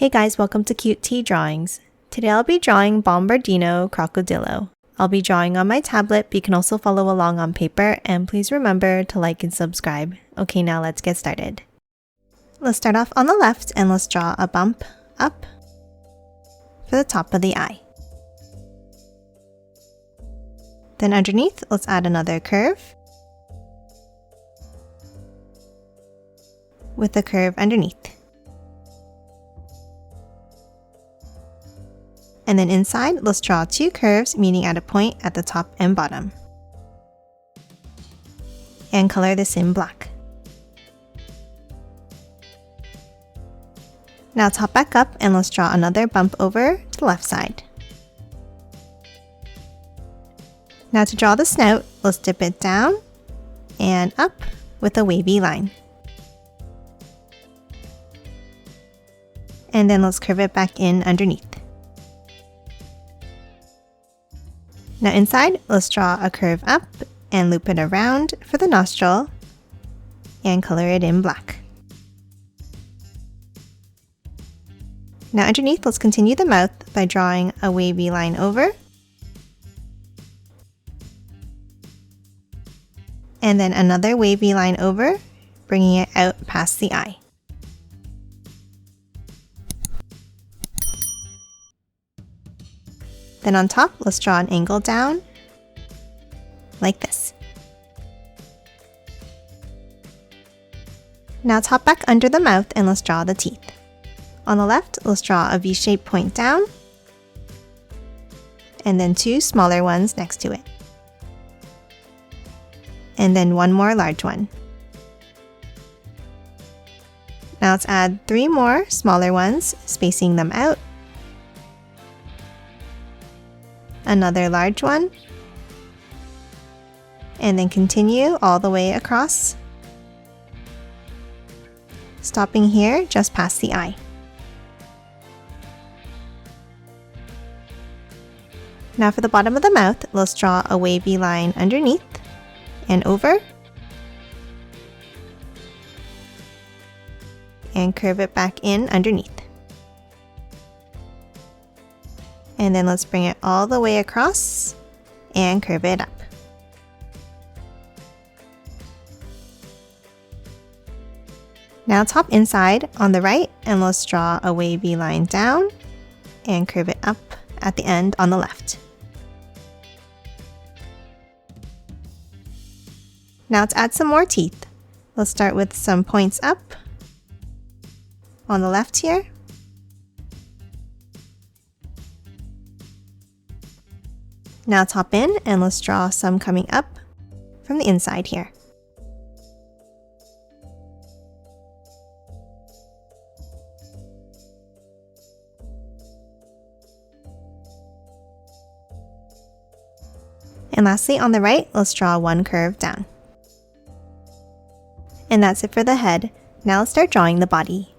Hey guys, welcome to Cute Tea Drawings. Today I'll be drawing Bombardino Crocodilo. I'll be drawing on my tablet, but you can also follow along on paper, and please remember to like and subscribe. Okay, now let's get started. Let's start off on the left and let's draw a bump up for the top of the eye. Then underneath, let's add another curve with a curve underneath. And then inside, let's draw two curves meeting at a point at the top and bottom. And color this in black. Now top back up and let's draw another bump over to the left side. Now to draw the snout, let's dip it down and up with a wavy line. And then let's curve it back in underneath. Now inside, let's draw a curve up and loop it around for the nostril and color it in black. Now underneath, let's continue the mouth by drawing a wavy line over. And then another wavy line over, bringing it out past the eye. Then on top, let's draw an angle down, like this. Now top back under the mouth and let's draw the teeth. On the left, let's draw a V-shaped point down, and then two smaller ones next to it. And then one more large one. Now let's add three more smaller ones, spacing them out. Another large one, and then continue all the way across, stopping here just past the eye. Now for the bottom of the mouth, let's draw a wavy line underneath and over, and curve it back in underneath. And then let's bring it all the way across and curve it up. Now top inside on the right, and let's draw a wavy line down and curve it up at the end on the left. Now to add some more teeth, let's start with some points up on the left here. Now top in and let's draw some coming up from the inside here. And lastly, on the right, let's draw one curve down. And that's it for the head. Now let's start drawing the body.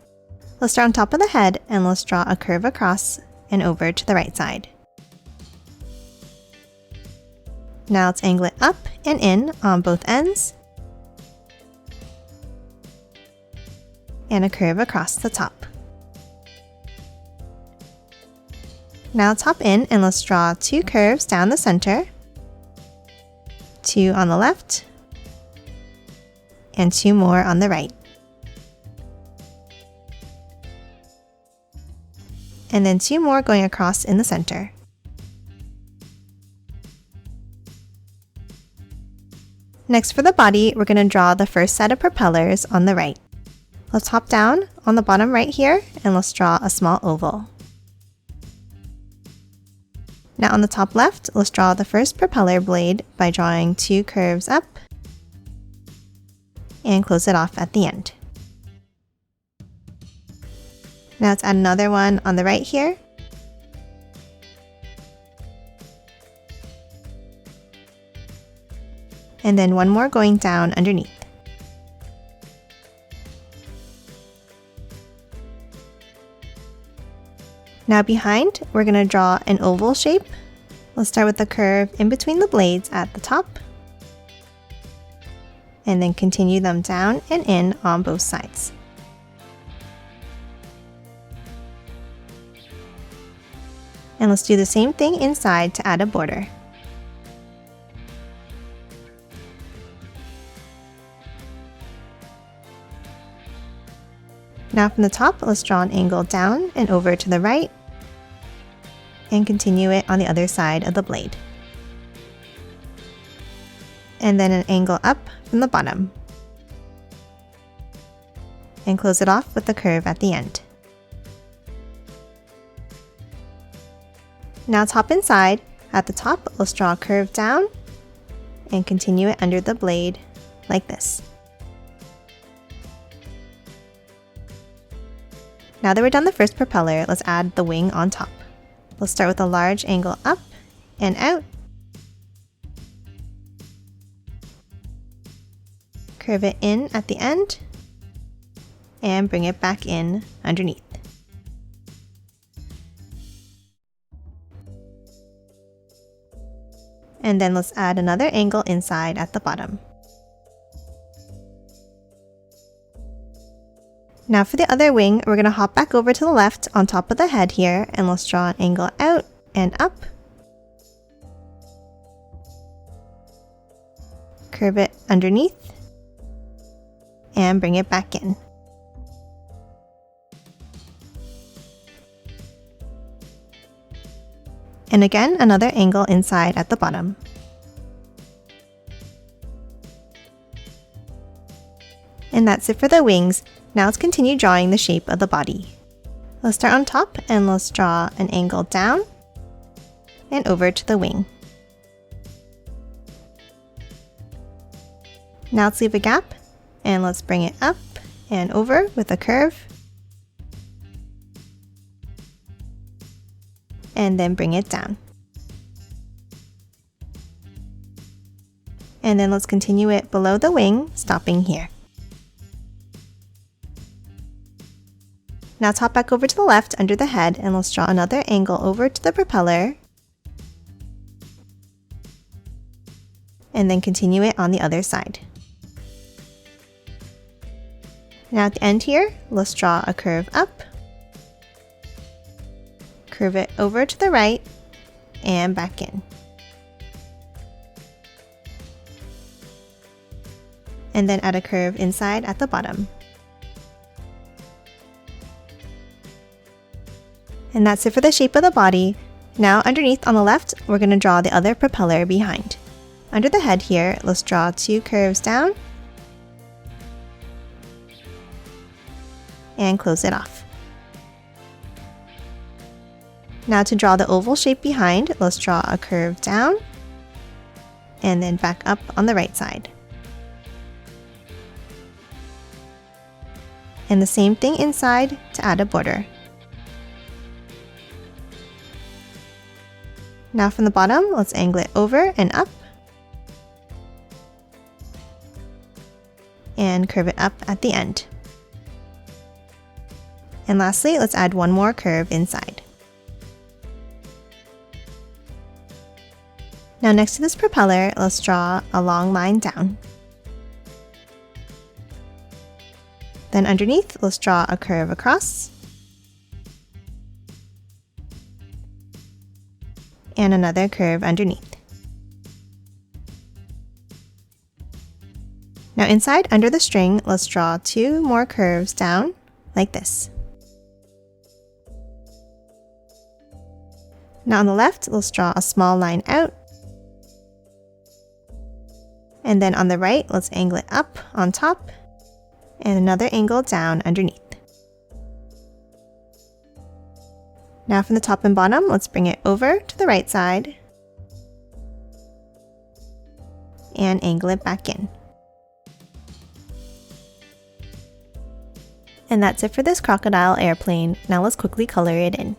Let's start on top of the head and let's draw a curve across and over to the right side. Now let's angle it up and in on both ends, and a curve across the top. Now top in and let's draw two curves down the center, two on the left, and two more on the right. And then two more going across in the center. Next for the body, we're going to draw the first set of propellers on the right. Let's hop down on the bottom right here and let's draw a small oval. Now on the top left, let's draw the first propeller blade by drawing two curves up and close it off at the end. Now let's add another one on the right here. And then one more going down underneath. Now behind, we're going to draw an oval shape. Let's start with the curve in between the blades at the top, and then continue them down and in on both sides. And let's do the same thing inside to add a border. Now from the top, let's draw an angle down and over to the right, and continue it on the other side of the blade. And then an angle up from the bottom. And close it off with a curve at the end. Now top and side, at the top, let's draw a curve down and continue it under the blade like this. Now that we're done the first propeller, let's add the wing on top. We'll start with a large angle up and out. Curve it in at the end and bring it back in underneath. And then let's add another angle inside at the bottom. Now for the other wing, we're going to hop back over to the left on top of the head here, and let's draw an angle out and up. Curve it underneath and bring it back in. And again, another angle inside at the bottom. And that's it for the wings. Now let's continue drawing the shape of the body. Let's start on top and let's draw an angle down and over to the wing. Now let's leave a gap and let's bring it up and over with a curve. And then bring it down. And then let's continue it below the wing, stopping here. Now top back over to the left under the head and let's draw another angle over to the propeller. And then continue it on the other side. Now at the end here, let's draw a curve up. Curve it over to the right and back in. And then add a curve inside at the bottom. And that's it for the shape of the body. Now underneath on the left, we're going to draw the other propeller behind. Under the head here, let's draw two curves down and close it off. Now to draw the oval shape behind, let's draw a curve down and then back up on the right side. And the same thing inside to add a border. Now from the bottom, let's angle it over and up. And curve it up at the end. And lastly, let's add one more curve inside. Now next to this propeller, let's draw a long line down. Then underneath, let's draw a curve across. And another curve underneath. Now inside, under the string, let's draw two more curves down, like this. Now on the left, let's draw a small line out. And then on the right, let's angle it up on top, and another angle down underneath. Now from the top and bottom, let's bring it over to the right side and angle it back in. And that's it for this crocodile airplane. Now let's quickly color it in.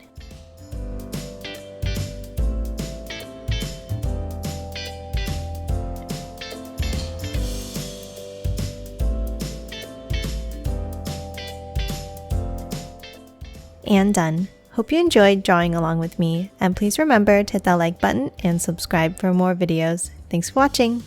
And done. Hope you enjoyed drawing along with me, and please remember to hit that like button and subscribe for more videos. Thanks for watching!